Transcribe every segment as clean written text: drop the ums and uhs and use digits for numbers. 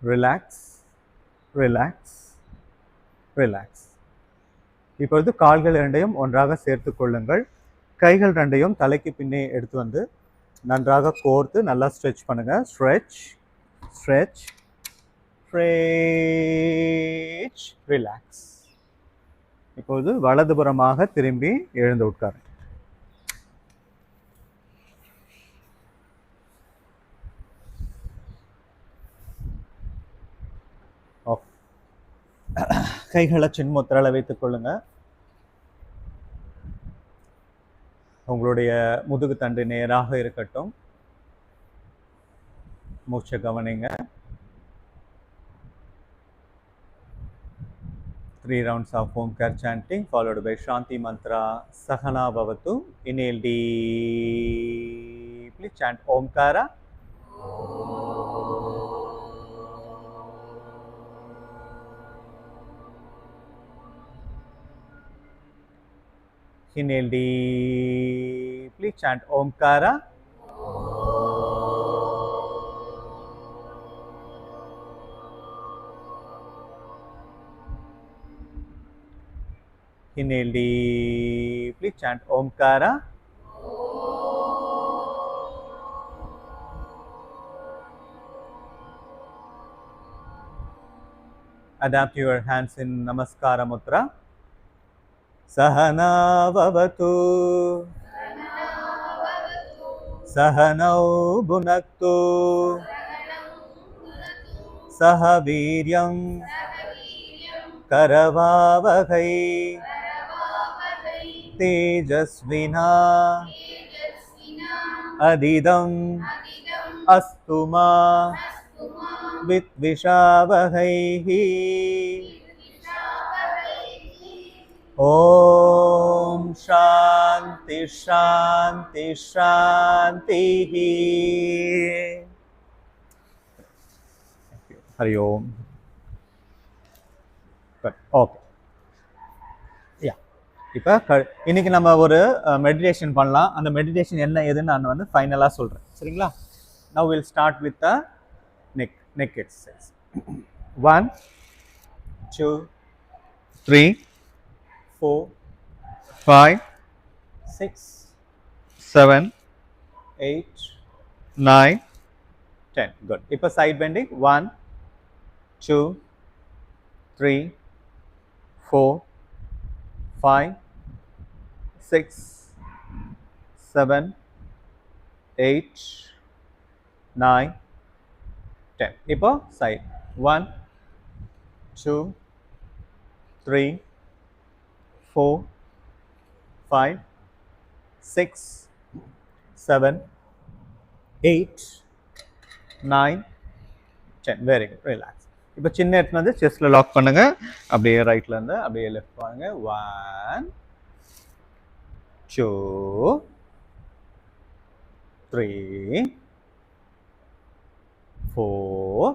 Relax, relax, relax. இப்பொழுது கால்கள் இரண்டையும் ஒன்றாக சேர்த்து கொள்ளுங்கள். கைகள் ரெண்டையும் தலைக்கு பின்னே எடுத்து வந்து நன்றாக கோர்த்து நல்லா ஸ்ட்ரெச் பண்ணுங்க. Stretch, stretch, stretch, relax. இப்போது வலதுபுறமாக திரும்பி எழுந்து உட்காருங்க. கைகளை சின்முத்திரால வைத்துக் கொள்ளுங்க. உங்களுடைய முதுகு தண்டு நேராக இருக்கட்டும். மூச்சை கவனிங்க. 3 rounds of Omkar chanting followed by Shanti mantra Sahana Bhavatu. Inhale deeply, chant Omkara. Inhale deeply, chant Omkara. Inhale deeply, chant Omkara. Adapt your hands in Namaskara Mudra. Sahana Bhavatu, Sahanau Bhunaktu, Sahaviryam Karavavahai, Tejasvina Adidam Astuma Vitvishavahai. Om Shanti Shanti Shanti. Hari Om. Okay, yeah. இப்போ இன்னைக்கு நம்ம ஒரு meditation பண்ணலாம். அந்த meditation என்ன ஏதுன்னு நான் வந்து ஃபைனலாக சொல்கிறேன், சரிங்களா? Now will start with the neck exercise. 1 2 3 4 5 6 7 8 9 10. Good. இப்போ side bending. 1 2 3 4 5 6 7 8 9 10. இப்போ side. 1 2 3 4 5 6 7 8 9 10. Very good. ரிலாக்ஸ். இப்போ சின்ன எடுத்து வந்து செஸ்ட்ல லாக் பண்ணுங்க. அப்படியே ரைட்ல இருந்து அப்படியே லெஃப்ட் பாருங்க. 1 2 3 4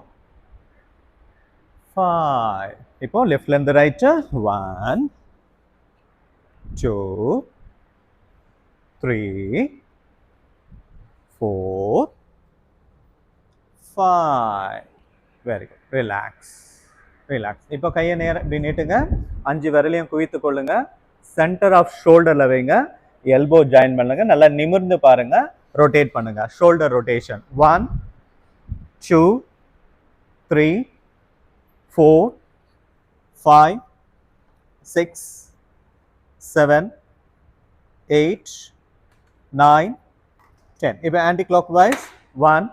5. இப்போ லெஃப்ட்ல இருந்து right. 1 2 3 4 5. Very good. Relax, relax. இப்போ கையை நேரம் இப்படி நீட்டுங்க. 5 விரலையும் குவித்து கொள்ளுங்க. சென்டர் ஆஃப் ஷோல்டர்ல வைங்க. எல்போ ஜாயின் பண்ணுங்க. நல்லா நிமிர்ந்து பாருங்க. ரொட்டேட் பண்ணுங்க. Shoulder rotation. 1 2 3 4 5 6 7 8 9 10. இப்போ ஆன்டி கிளாக் வைஸ். 1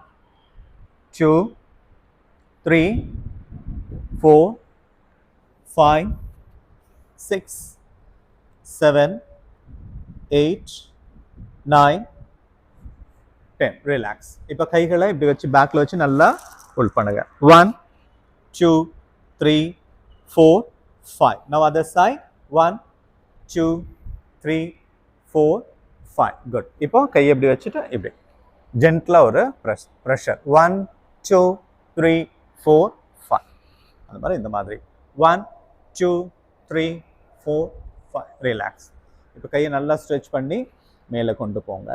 2 3 4 5 6 7 8 9 10. ரிலாக்ஸ். இப்போ கைகளை இப்படி வச்சு பேக்ல வச்சு நல்லா புல் பண்ணுங்க. 1 2 3 4 5. Now other side. 1 2 3 4 5. Good. இப்போ கை இப்படி வச்சுட்டு இப்படி ஜென்ட்லா ஒரு ப்ரெஷர். 1 2 3 4 5. அந்த மாதிரி இந்த மாதிரி 1 2 3 4 5. ரிலாக்ஸ். இப்போ கையை நல்லா ஸ்ட்ரெச் பண்ணி மேலே கொண்டு போங்க.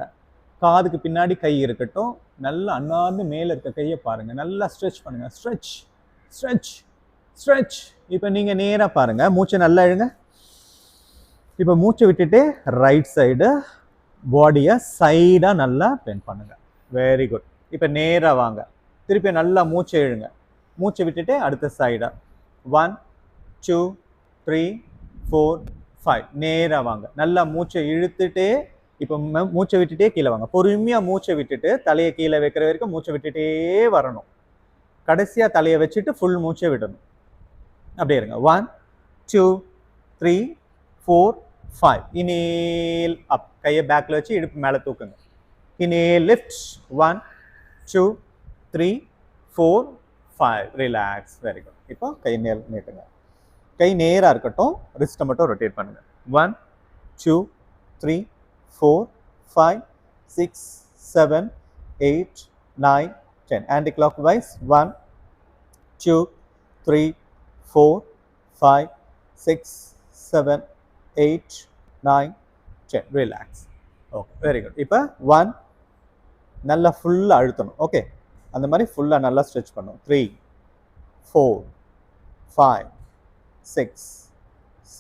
காதுக்கு பின்னாடி கை இருக்கட்டும். நல்லா அண்ணாந்து மேலே இருக்க கையை பாருங்க. நல்லா ஸ்ட்ரெச் பண்ணுங்க. Stretch stretch stretch. இப்போ நீங்கள் நேராக பாருங்கள், மூச்சை நல்லா இழுங்க. இப்போ மூச்சை விட்டுட்டு ரைட் சைடு பாடியை சைடாக நல்லா பெண்ட் பண்ணுங்க. Very good. இப்போ நேராக வாங்க, திருப்பி நல்லா மூச்சை இழுங்க. மூச்சை விட்டுட்டு அடுத்த சைடாக 1 2 3 4 5. நேராக வாங்க, நல்லா மூச்சை இழுத்துட்டு இப்போ மூச்சை விட்டுட்டே கீழே வாங்க. பொறுமையாக மூச்சை விட்டுட்டு தலையை கீழே வைக்கிற வரைக்கும் மூச்சை விட்டுட்டே வரணும். கடைசியாக தலையை வச்சுட்டு ஃபுல் மூச்சை விடணும். அப்படியே இருங்க. 1 2 3 4 5. இனேல் அப், கையை பேக்கில் வச்சு இடுப்பு மேலே தூக்குங்க. Inhale lift 1 2 3 4 5. Relax. Very good. இப்போ கை நேர் நீட்டுங்க. கை நேராக இருக்கட்டும், ரிஸ்ட்டை மட்டும் ரொட்டேட் பண்ணுங்க. 1 2 3 4 5 6 7 8 9 10. Anti clockwise 1 2 3 4 5 6 7 8 9 10. Relax. Okay, very good. இப்போ 1 நல்லா ஃபுல்லாக அழுத்தணும். ஓகே, அந்த மாதிரி ஃபுல்லாக நல்லா ஸ்ட்ரெச் பண்ணணும். 3 4 5 6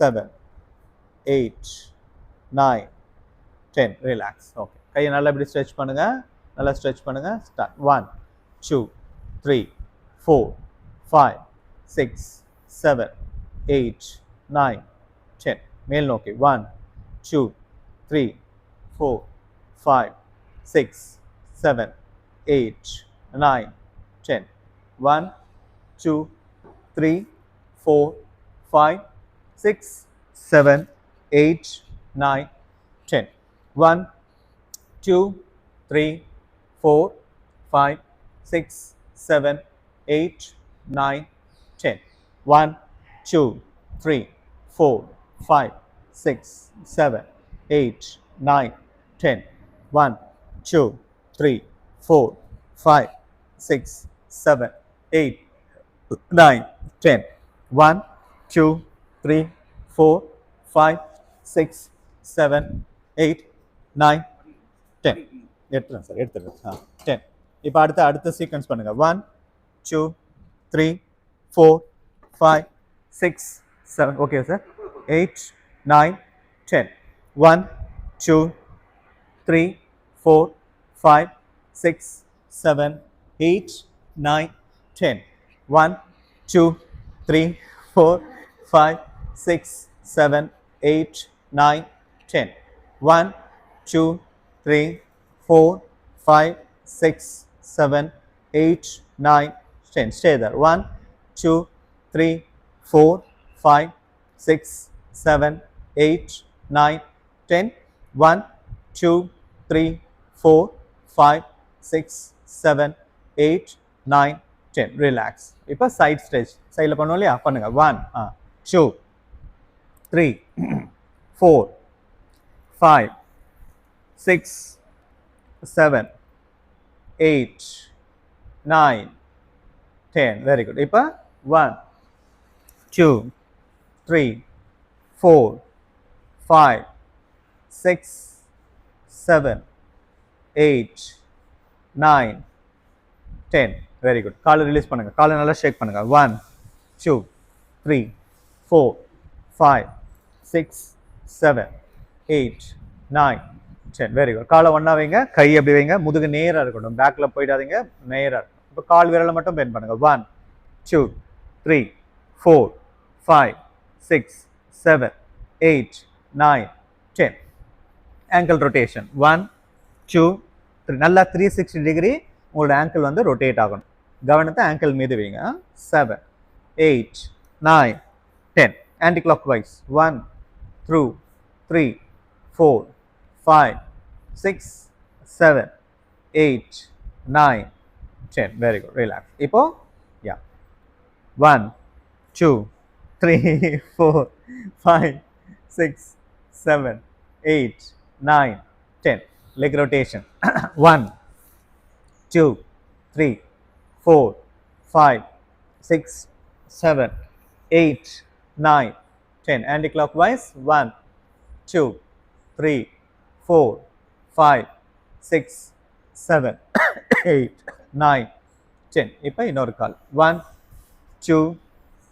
7 8 9 10. ரிலாக்ஸ். ஓகே, கையை நல்லா இப்படி ஸ்ட்ரெச் பண்ணுங்க, நல்லா ஸ்ட்ரெச் பண்ணுங்க. ஸ்டார்ட். 1 2 3 4 5 6 7 8 9 10. மேல் நோக்கி 1 2 3 4 5 6 7 8 9 10. 1 2 3 4 5 6 7 8 9 10. 1 2 3 4 5 6 7 8 9 10. 1 2 3 4 5 6 7 8 9 10. 1 2 3 4 5 6 7 8 9 10. 1 2 3 4 5 6 7 8 9 10. எடுத்துறேன் சார், எடுத்துறேன். 10. இப்போ அடுத்த சீக்வன்ஸ் பண்ணுங்க. 1 2 3 4 5 6 7. Okay sir. 8 9 10. 1 2 3 4 5 6 7 8 9 10. 1 2 3 4 5 6 7 8 9 10. 1 2 3 4 5 6 7 8 9 10. Stay there. 1 2 3 4 5 6 7 8 9 10. 1 2 3 4 5 6 7 8 9 10. Relax. இப்போ சைட் ஸ்ட்ரெச் சைடில் பண்ணுவோம் இல்லையா, பண்ணுங்க. 1 2 3 4 5 6 7 8 9 10. Very good. இப்போ 1 2 3 4 5 6 7 8 9 10. Very good. காலை ரிலீஸ் பண்ணுங்க, காலை நல்லா ஷேக் பண்ணுங்க. 1 2 3 4 5 6 7 8 9 10. Very good. காலை ஒன்றா வைங்க, கை அப்படி வைங்க, முதுகு நேராக இருக்கட்டும், பேக்கில் போயிடாதீங்க, நேராக இருக்கும். இப்போ கால் விரலை மட்டும் பெண்ட் பண்ணுங்க. 1 2 3 4 5 6 7 8 9 10. Angle rotation 1 2 3. நல்லா 360 டிகிரி உங்களோட ஆங்கிள் வந்து ரொட்டேட் ஆகணும். கவனத்தை ஆங்கிள் மீது வைங்க. 7 8 9 10. Anticlockwise 1 2 3 4 5 6 7 8 9 10. Very good. Relax. இப்போ 1 2 3 4 5 6 7 8 9 10. Leg rotation 1 2 3 4 5 6 7 8 9 10. Anti-clockwise 1 2 3 4 5 6 7 8 9 10. இப்போ இன்னொரு கால் 1 2,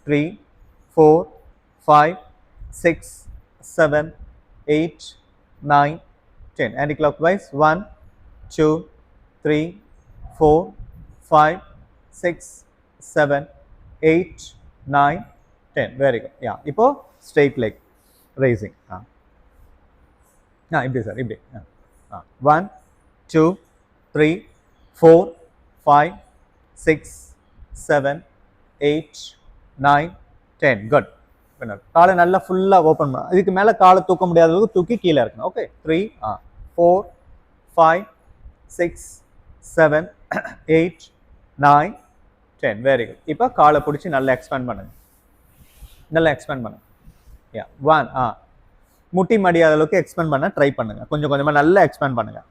3, 4, 5, 6, 7, 8, 9, 10. Anti-clockwise. 1, 2, 3, 4, 5, 6, 7, 8, 9, 10. Very good. Yeah. இப்போ straight leg raising. இப்படி சார் இப்படி 1, 2, 3, 4, 5, 6, 7, 8, 9, 10. குட். காலை நல்லா ஃபுல்லாக ஓப்பன் பண்ண, இதுக்கு மேலே காலை தூக்க முடியாத அளவுக்கு தூக்கி கீழே இருக்கணும். ஓகே. 3, 4, 5, 6, 7, 8, 9, 10. Very good. இப்போ காலை பிடிச்சி நல்லா எக்ஸ்பேண்ட் பண்ணுங்க. நல்லா எக்ஸ்பேண்ட் பண்ணுங்க. யா 1 முட்டி மடியாத அளவுக்கு எக்ஸ்பேண்ட் பண்ண ட்ரை பண்ணுங்க. கொஞ்சம் கொஞ்சமாக நல்லா எக்ஸ்பேண்ட் பண்ணுங்க.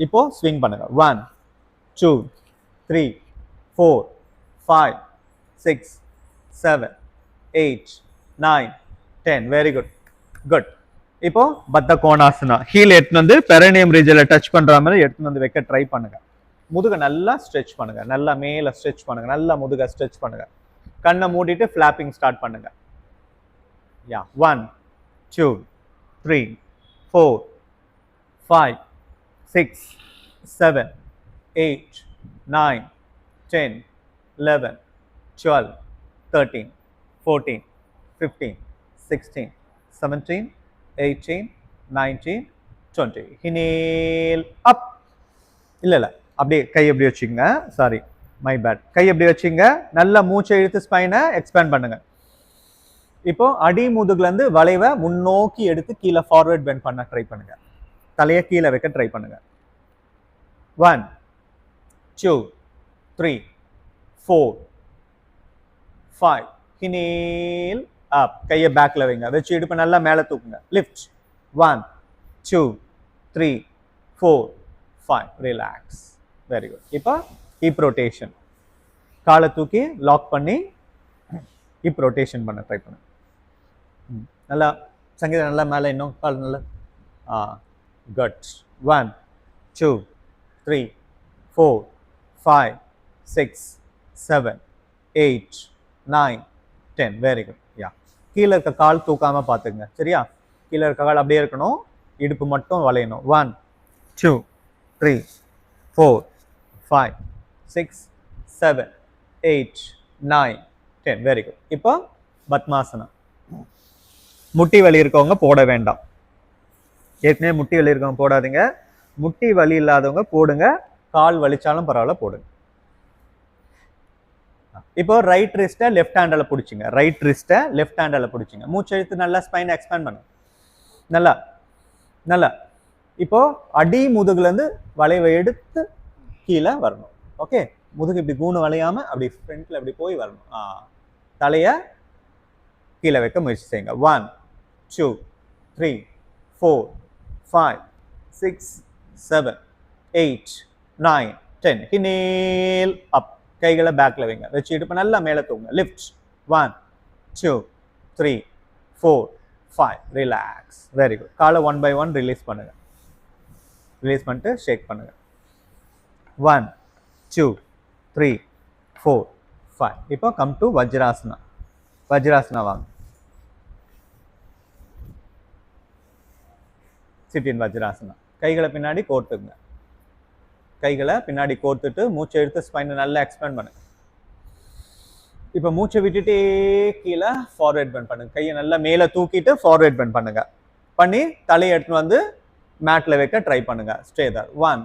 இப்போ ஸ்விங் பண்ணுங்க. 1, 2, 3, 4, 5, 6, 7, 8, 9, 10. Very good. குட். இப்போ பத்த கோணாசனா, ஹீல் எடுத்துன்னு வந்து பெரினியம் ரீஜன்ல டச் பண்ற மாதிரி எடுத்துன்னு வந்து வைக்க ட்ரை பண்ணுங்க. முதுக நல்லா ஸ்ட்ரெச் பண்ணுங்க. நல்லா மேல ஸ்ட்ரெச் பண்ணுங்க. நல்லா முதுக ஸ்ட்ரெச் பண்ணுங்க. கண்ணை மூடிட்டு ஃபிளாப்பிங் ஸ்டார்ட் பண்ணுங்க. யா 1, 2, 3, 4, 5, 6, 7, 8, 9, 10, 11, 12, 13, 14, 15, 16, 17, 18, 19, 20. Inhale up. இல்ல அப்படியே கை எப்படி வச்சுங்க. Sorry, my bad. கை எப்படி வச்சுங்க. நல்லா மூச்சை இழுத்து ஸ்பைனை எக்ஸ்பேண்ட் பண்ணுங்க. இப்போ அடி முதுகுல இருந்து வளைவை முன்னோக்கி எடுத்து கீழே ஃபார்வர்ட் பெண்ட் பண்ண ட்ரை பண்ணுங்க. தலையை கீழே வைக்க ட்ரை பண்ணுங்க. 1, 2, 3, 4, 5. Inhale up. கையை பேக்ல வைங்க. வச்சு இடுப்பு நல்லா மேலே தூக்குங்க. லிஃப்ட். 1, 2, 3, 4, 5. ரிலாக்ஸ். Very good. இப்போ ஹிப் ரொட்டேஷன். காலை தூக்கி லாக் பண்ணி ஹிப் ரொட்டேஷன் பண்ண ட்ரை பண்ணுங்க. நல்லா சங்கீதம் நல்லா மேலே இன்னும் கால் நல்லா குட். 1, 2, 3, 4, 5, 6, 7, 8, 9, 10. Very good. யா கீழே இருக்க கால் தூக்காம பார்த்துங்க. சரியா? கீழே இருக்க கால் அப்படியே இருக்கணும். இடுப்பு மட்டும் வளையணும். 1, 2, 3, 4, 5, 6, 7, 8, 9, 10. Very good. இப்போ பத்மாசனா. முட்டி வலி இருக்கவங்க போட வேண்டாம். ஏற்கனவே முட்டி வலி இருக்கவங்க போடாதீங்க. முட்டி வலி இல்லாதவங்க போடுங்க. கால் வலிச்சாலும் பரவாயில்ல போடுங்க. இப்போ ரைட் ரிஸ்ட்டை லெஃப்ட் ஹேண்டில் பிடிச்சிங்க. ரைட் ரிஸ்ட்டை லெஃப்ட் ஹேண்டில் பிடிச்சிங்க. மூச்சு எடுத்து நல்லா ஸ்பைனை எக்ஸ்பேண்ட் பண்ணுங்க. நல்லா நல்லா. இப்போ அடி முதுகுலேருந்து வளைவை எடுத்து கீழே வரணும். ஓகே. முதுகு இப்படி கூணு வளையாம அப்படி ஃப்ரண்ட்ல அப்படி போய் வரணும். தலையை கீழே வைக்க முயற்சி செய்யுங்க. 1, 2, 3, 4, 5, 6, 7, 8, 9, 10. Inhale up. கைகளை பேக்ல வைங்க. வச்சு இடுப்பு நல்லா மேலே தூங்க. லிஃப்ட். 1, 2, 3, 4, 5. ரிலாக்ஸ். Very good. காலை 1 by 1 ரிலீஸ் பண்ணுங்க. ரிலீஸ் பண்ணிட்டு ஷேக் பண்ணுங்க. 1, 2, 3, 4, 5. இப்போ கம் டு வஜ்ராசனா. வஜ்ராசனா வாங்க. Sit in Vajrasana. கைகளை பின்னாடி கோர்த்துங்க. கைகளை பின்னாடி கோர்த்துட்டு மூச்சை எடுத்து ஸ்பைனை நல்லா எக்ஸ்பேண்ட் பண்ணுங்க. இப்போ மூச்சை விட்டுட்டே கீழே ஃபார்வர்ட் பெண்ட் பண்ணுங்க. கையை நல்லா மேலே தூக்கிட்டு ஃபார்வர்ட் பெண்ட் பண்ணுங்க. பண்ணி தலையை எடுத்துன்னு வந்து மேட்ல வைக்க ட்ரை பண்ணுங்க. ஸ்டே தர். 1,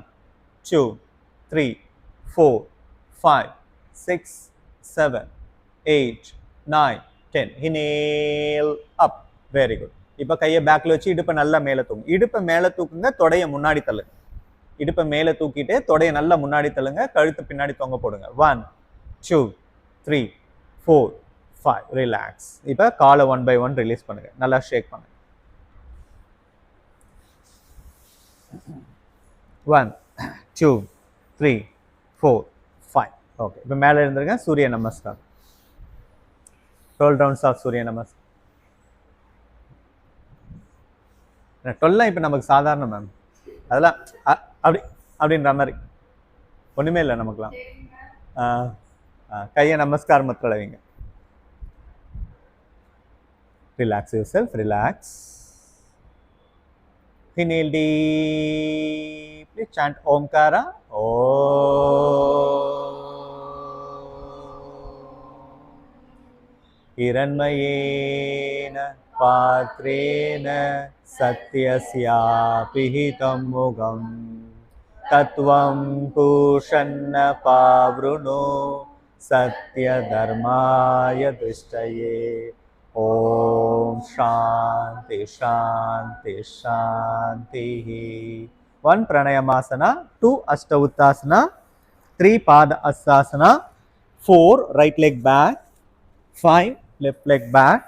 2, 3, 4, 5, 6, 7, 8, 9, 10. Inhale up. Very good. இப்போ கையை பேக்ல வச்சு இடுப்பை நல்லா மேலே தூக்குங்க. இடுப்பை மேலே தூக்குங்க. தொடையை முன்னாடி தள்ளுங்க. இடுப்பை மேலே தூக்கிட்டு தொடையை நல்லா முன்னாடி தள்ளுங்க. கழுத்து பின்னாடி தொங்க போடுங்க. 1, 2, 3, 4, 5. ரிலாக்ஸ். இப்போ காலை 1 by 1 ரிலீஸ் பண்ணுங்க. நல்லா ஷேக் பண்ணுங்க. 1, 2, 3, 4, 5. ஓகே. இப்போ மேலே இருந்துருங்க. சூரிய நமஸ்கார். 12 rounds ஆஃப் சூரிய நமஸ்கார். 12 இப்போ நமக்கு சாதாரண மேம். அதெல்லாம் அப்படி அப்படின்ற மாதிரி ஒன்றுமே இல்லை நமக்குலாம். கையை நமஸ்கார் மத்தில வைங்க. Relax yourself, relax. Inhale deeply, chant Omkara. Om. हिरण्मयेन पात्रेण सत्यस्यापिहितं मुगं तत्त्वं पूषन्न पावृणो सत्यधर्माय दृष्टये ॐ शान्ति शान्ति शान्तिः 1 pranayamasana, 2 ashta uttasana, 3 pada asasana, 4 right leg back, 5 left leg back.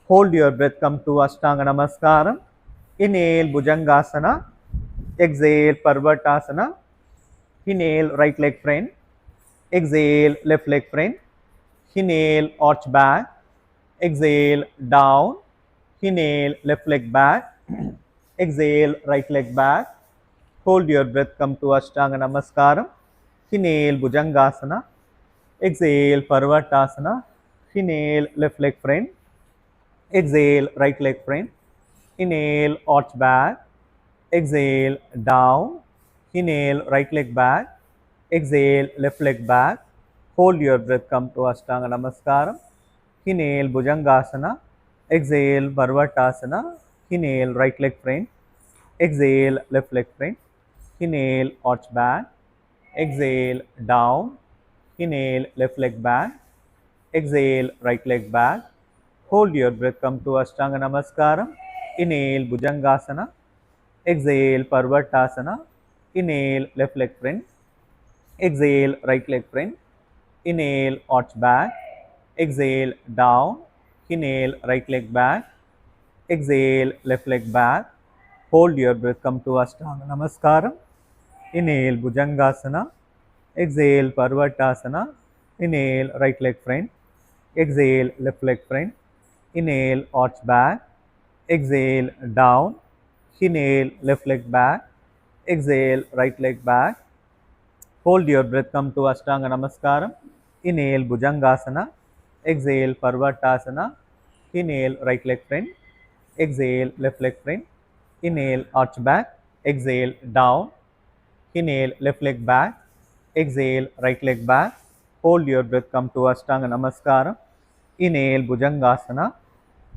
Hold your breath, come to Ashtanga Namaskaram. Inhale Bhujangasana. Exhale Parvatasana. Inhale right leg front. Exhale left leg front. Inhale arch back. Exhale down. Inhale left leg back. Exhale right leg back. Hold your breath, come to Ashtanga Namaskaram. Inhale Bhujangasana. Exhale Parvatasana. Inhale left leg front. Exhale right leg front. Inhale arch back. Exhale down. Inhale right leg back. Exhale left leg back. Hold your breath, come to Ashtanga Namaskaram. Inhale Bhujangasana. Exhale Parvatasana. Inhale right leg front. Exhale left leg front. Inhale arch back. Exhale down. Inhale left leg back. Exhale right leg back. Hold your breath, come to Ashtanga Namaskaram. Inhale Bhujangasana. Exhale Parvatasana. Inhale left leg front. Exhale right leg front. Inhale arch back. Exhale down. Inhale right leg back. Exhale left leg back. Hold your breath, come to Ashtanga Namaskaram. Inhale Bhujangasana. Exhale Parvatasana. Inhale right leg front. Exhale left leg front. Inhale arch back. Exhale down. Inhale left leg back. Exhale right leg back. Hold your breath, come to Ashtanga Namaskaram. Inhale Bhujangasana. Exhale Parvatasana. Inhale right leg front. Exhale left leg front. Inhale arch back. Exhale down. Inhale left leg back. Exhale right leg back. Hold your breath, come to Ashtanga Namaskaram. Inhale Bhujangasana.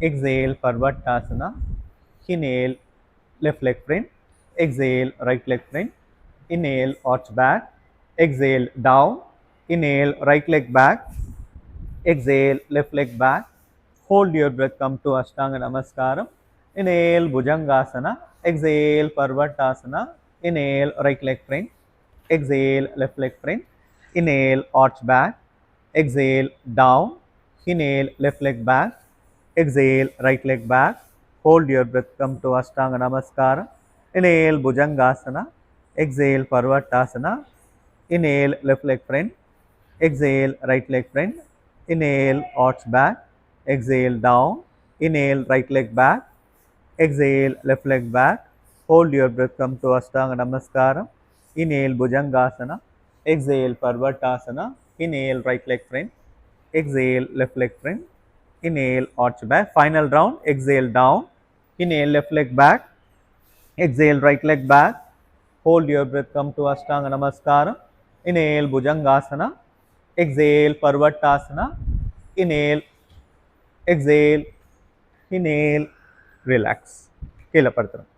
Exhale Parvatasana. Inhale left leg front. Exhale right leg front. Inhale arch back. Exhale down. Inhale right leg back. Exhale left leg back. Hold your breath, come to Ashtanga Namaskaram. Inhale Bhujangasana. Exhale Parvatasana. Inhale right leg front. Exhale left leg front. Inhale arch back. Exhale down. Inhale left leg back. Exhale right leg back. Hold your breath, come to Ashtanga Namaskara. Inhale Bhujangasana. Exhale Parvatasana. Inhale left leg front. Exhale right leg front. Inhale arch back. Exhale down. Inhale right leg back. Exhale left leg back. Hold your breath, come to Ashtanga Namaskara. Inhale Bhujangasana. Exhale Parvatasana. Inhale right leg front. Exhale left leg front. Inhale arch back. Final round. Exhale down. Inhale left leg back. Exhale right leg back. Hold your breath, come to Ashtanga Namaskara. Inhale Bhujangasana. Exhale Parvatasana. Inhale. Exhale. Inhale. Relax. கீழே படுத்துறோம்.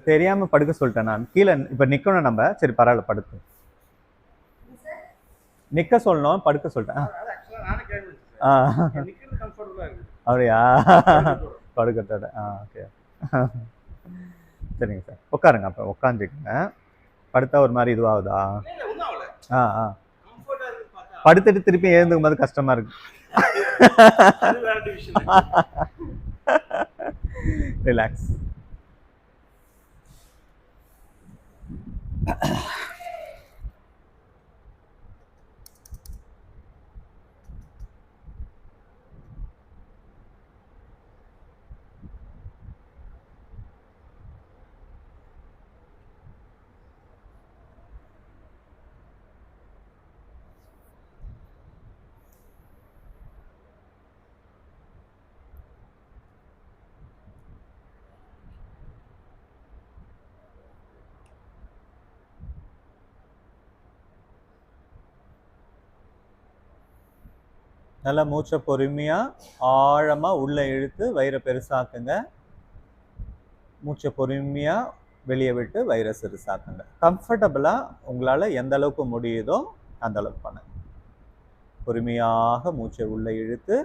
தெரியாம படுக்க சொல்லிட்டேன் நான். கீழே இப்ப நிக்கணும் நம்ம. சரி பரவாயில்ல படுத்து. நிக்க சொல்லணும், படுக்க சொல்லிட்டேன். அப்படியா? படுக்கத்தோட ஓகே. சரிங்க சார், உட்காருங்க. அப்போ உட்காந்துக்குங்க. படுத்தா ஒரு மாதிரி இதுவாகுதா? படுத்துட்டு திருப்பி எழுந்துக்கும் போது கஷ்டமா இருக்கு. ரிலாக்ஸ். நல்லா மூச்சை பொறுமையா ஆழமா உள்ள இழுத்து வயிறை பெருசாக்குங்க. மூச்சை பொறுமையா வெளியே விட்டு வயிறை சிறுசாக்குங்க. கம்ஃபர்டபுளா உங்களால எந்த அளவுக்கு முடியுதோ அந்த அளவுக்கு பண்ணுங்க. பொறுமையாக மூச்சை உள்ள இழுத்து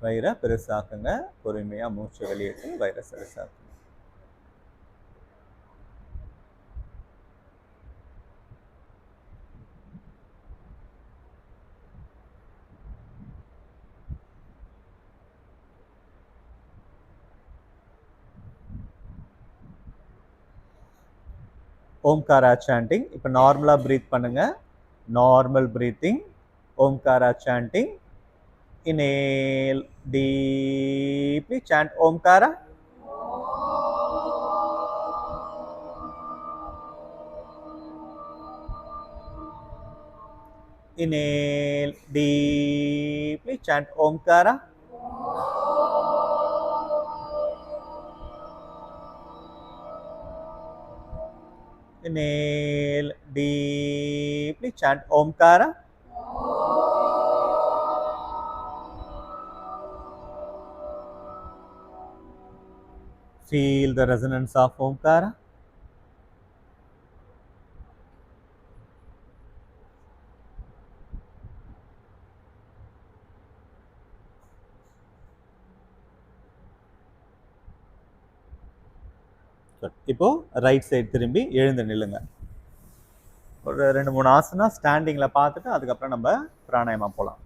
வயிறை பெருசாக்குங்க. பொறுமையா மூச்சை வெளியிட்டு வயிறை சிறுசாக்குங்க. ஓம்காரா சாண்டிங். இப்போ நார்மலா பிரீத் பண்ணுங்க. Normal breathing. Omkara sanding. Inhale deeply, chant Omkara. Inhale deeply, chant Omkara. Inhale deeply, chant Omkara. Feel the resonance of Omkara. இப்போ ரைட் சைடு திரும்பி எழுந்து நில்லுங்க. ஒரு 2-3 ஆசனா ஸ்டாண்டிங்ல பார்த்துட்டு அதுக்கப்புறம் நம்ம பிராணாயாமா போகலாம்.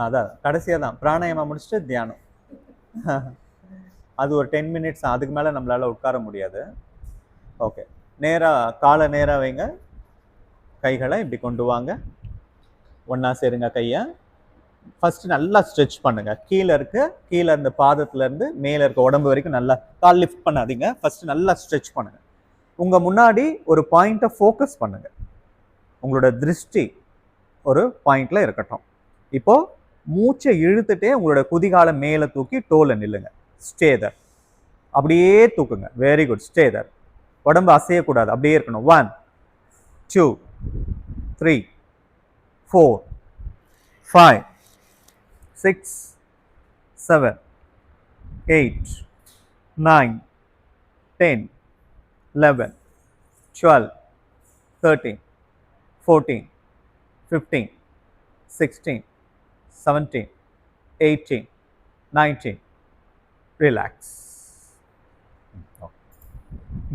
அதான் கடைசியாக தான் பிராணாயாமா முடிச்சுட்டு தியானம். அது ஒரு 10 மினிட்ஸ், அதுக்கு மேலே நம்மளால உட்கார முடியாது. ஓகே, நேராக காலை நேராக வைங்க. கைகளை இப்படி கொண்டு வாங்க. ஒன்றா சேருங்க கையை. ஃபர்ஸ்ட் நல்லா ஸ்ட்ரெச் பண்ணுங்க. கீழே இருந்த பாதத்துலேருந்து மேலே இருக்க உடம்பு வரைக்கும் நல்லா கால் லிஃப்ட் பண்ணாதீங்க. ஃபர்ஸ்ட் நல்லா ஸ்ட்ரெச் பண்ணுங்க. உங்கள் முன்னாடி ஒரு பாயிண்ட்டை ஃபோக்கஸ் பண்ணுங்க. உங்களோட திருஷ்டி ஒரு பாயிண்ட்ல இருக்கட்டும். இப்போ மூச்சை இழுத்துட்டே உங்களோட குதிகாலை மேலே தூக்கி டோல நில்லுங்க. ஸ்டேதர். அப்படியே தூக்குங்க. Very good. ஸ்டேதர். உடம்பு அசையக்கூடாது, அப்படியே இருக்கணும். 1 2 3 4 5 6 7 8 9 10 11 12 13 14 15 16 17 18 19. ரிலாக்ஸ்.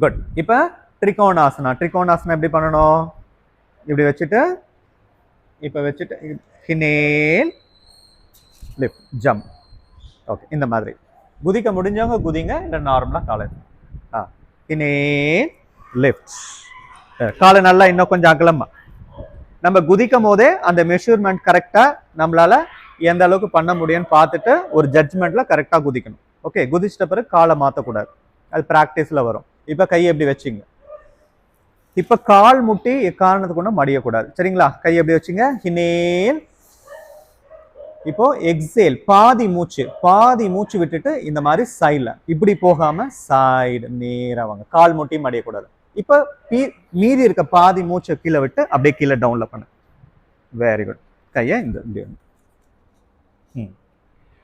குட். இப்போ திரிகோணாசனா. திரிகோணாசனா எப்படி பண்ணணும்? இப்படி வச்சுட்டு இன்ஹேல் லிஃப்ட் ஜம்ப். ஓகே, இந்த மாதிரி குதிக்க முடிஞ்சவங்க குதிங்க, இல்லை நார்மலாக காலை. Inhale lift. காலை நல்லா இன்னும் கொஞ்சம் அகலமா. நம்ம குதிக்கும் போதே அந்த மெஷர்மெண்ட் கரெக்டாக நம்மளால எந்த அளவுக்கு பண்ண முடியும்னு பார்த்துட்டு ஒரு ஜட்ஜ்மெண்ட்ல கரெக்டாக குதிக்கணும். ஓகே, குதிச்சிட்ட பிறகு காலை மாற்றக்கூடாது. அது ப்ராக்டிஸில் வரும். இப்போ கையை எப்படி வச்சுங்க. இப்போ கால் முட்டி எக்காரணத்துக்கு ஒன்றும் மடியக்கூடாது. சரிங்களா? கையை எப்படி வச்சுங்க. இன்ஹேல். இப்போ எக்ஸேல். பாதி மூச்சு விட்டுட்டு இந்த மாதிரி சைடில் இப்படி போகாம சைடு நேராக வாங்க. கால் முட்டி மடியக்கூடாது. இப்போ மீதி இருக்க பாதி மூச்சை கீழே விட்டு அப்படியே கீழே டவுன்ல பண்ணு. Very good. கையை இந்த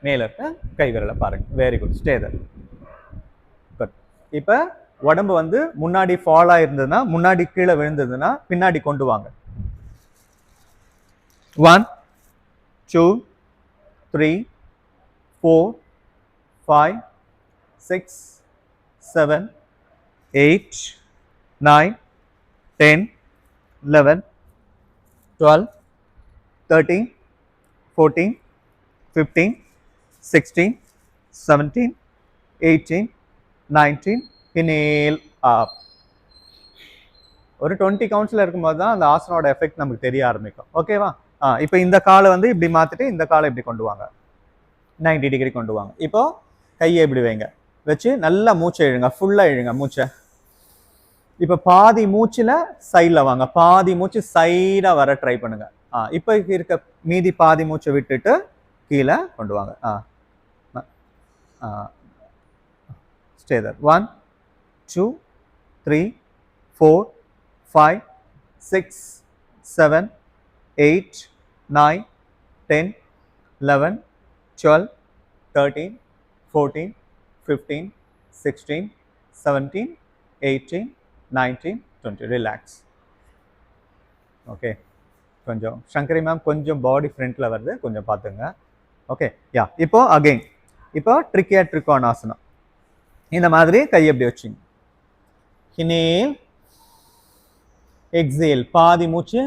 மேல இருக்க கை விரலை பாருங்க. Very good. ஸ்டேதர். குட். இப்போ உடம்பு வந்து முன்னாடி ஃபால் ஆயிருந்ததுன்னா, முன்னாடி கீழே விழுந்ததுன்னா பின்னாடி கொண்டு வாங்க. 1 2 3 4 5 6 7 8 9 10 11 12 13 14 15 16 17 18 19. Inhale up. ஒரு 20 கவுண்ட்ஸ்ல இருக்கும்போது தான் அந்த ஆசனோட எஃபெக்ட் நமக்கு தெரிய ஆரம்பிக்கும். ஓகேவா? இப்போ இந்த காலை வந்து இப்படி மாத்திட்டு இந்த காலை இப்படி கொண்டு வாங்க. 90 டிகிரி கொண்டு வாங்க. இப்போ கையை இப்படி வைங்க. வச்சு நல்லா மூச்சை இழுங்க. ஃபுல்லா இழுங்க மூச்சை. இப்போ பாதி மூச்சுல சைடில் வாங்க. பாதி மூச்சு சைடா வர ட்ரை பண்ணுங்க. இப்போ இருக்க மீதி பாதி மூச்சை விட்டுட்டு கீழே கொண்டு வாங்க. Stay there. 1 2 3 4 5 6 7 8 9 10 11 12 13 14 15 16 17 18 19 20 ரிலாக்ஸ் ஓகே கொஞ்சம் சங்கரி மேம் கொஞ்சம் பாடி ஃப்ரண்ட்ல வருது கொஞ்சம் பார்த்துங்க ஓகே யா இப்போ அகைன் இப்போ ட்ரிக்கியா ட்ரிகோனாசனம் இந்த மாதிரி கை எப்படி வச்சுங்க இனேல் எக்ஸேல் பாதி மூச்சு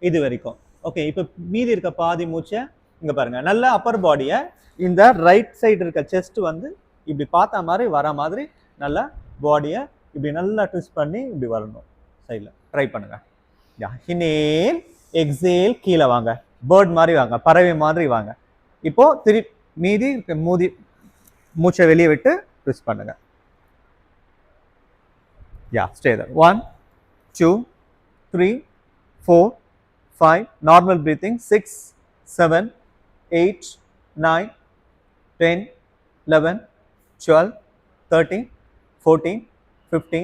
இது வரைக்கும் ஓகே இப்போ மீதி இருக்க பாதி மூச்சை இங்க பாருங்க நல்ல அப்பர் பாடியை இந்த ரைட் சைடு இருக்க செஸ்ட் வந்து இப்படி பார்த்த மாதிரி வர மாதிரி நல்லா பாடியை இப்படி நல்லா ட்விஸ்ட் பண்ணி இப்படி வரணும் சைடில் ட்ரை பண்ணுங்க இனேல் எக்ஸேல் கீழே வாங்க பேர்ட் மாதிரி வாங்க பறவை மாதிரி வாங்க இப்போ மீதி மூச்சை வெளியே விட்டு ட்விஸ்ட் பண்ணுங்க stay there 1 2 3 4 5 normal breathing 6 7 8 9 10 11 12 13 14 15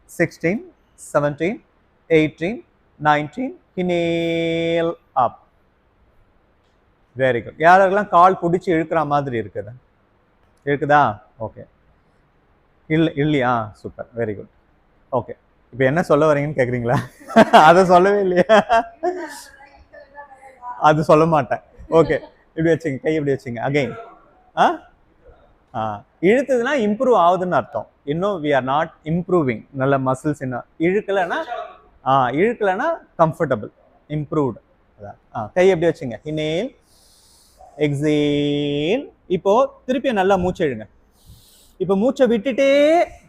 16 17 18 19 inhale up very good யாரெல்லாம் கால் பிடிச்சி இழுக்கிற மாதிரி இருக்குதா ஓகே இல்லையா சூப்பர் வெரி குட் ஓகே இப்போ என்ன சொல்ல வரீங்கன்னு கேட்குறீங்களா அதை சொல்லவே இல்லையா அது சொல்ல மாட்டேன் ஓகே இப்படி வச்சுங்க கை இப்படி வச்சுங்க அகைன் இழுத்ததுன்னா இம்ப்ரூவ் ஆகுதுன்னு அர்த்தம் இன்னும் வி ஆர் நாட் இம்ப்ரூவிங் நல்ல மசில்ஸ் என்ன இழுக்கலைன்னா கம்ஃபர்டபுள் இம்ப்ரூவ்டு அதான் கை எப்படி வச்சுங்க இனேல் எக்ஸேல் இப்போ திருப்பி நல்லா மூச்சு இழுங்க இப்போ மூச்சை விட்டுட்டே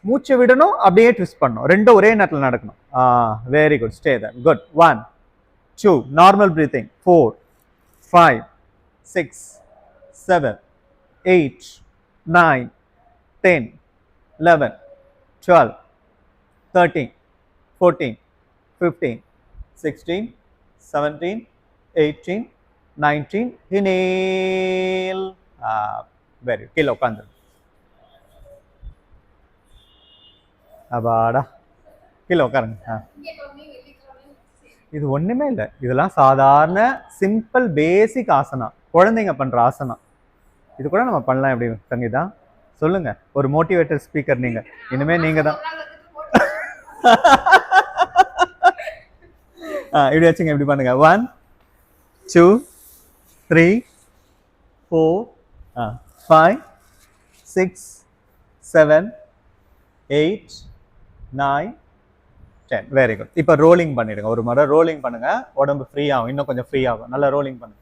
மூச்சை விடணும் அப்படியே ட்விஸ்ட் பண்ணணும் ரெண்டும் ஒரே நேரத்தில் நடக்கணும் very good stay that good 1 2 normal breathing 4 5 6 7 8 9 10 11 12 13 14 15 16 17 18 19 inhale very good கீழே உட்காந்து அப்பாடா கீழே உட்காருங்க இது ஒண்ணுமே இல்லை இதெல்லாம் சாதாரண சிம்பிள் பேசிக் ஆசனா குழந்தைங்க பண்ற ஆசனா இது கூட நம்ம பண்ணலாம் எப்படி சங்கீதா சொல்லுங்க ஒரு மோட்டிவேட்டர் ஸ்பீக்கர் நீங்க இனிமே நீங்க தான் இப்படி வச்சுங்க இப்படி பண்ணுங்க 1 2 3 4 5 6 7 8 9 10 வெரி குட் இப்போ ரோலிங் பண்ணிடுங்க ஒரு முறை ரோலிங் பண்ணுங்க உடம்பு ஃப்ரீ ஆகும் இன்னும் கொஞ்சம் ஃப்ரீ ஆகும் நல்லா ரோலிங் பண்ணுங்க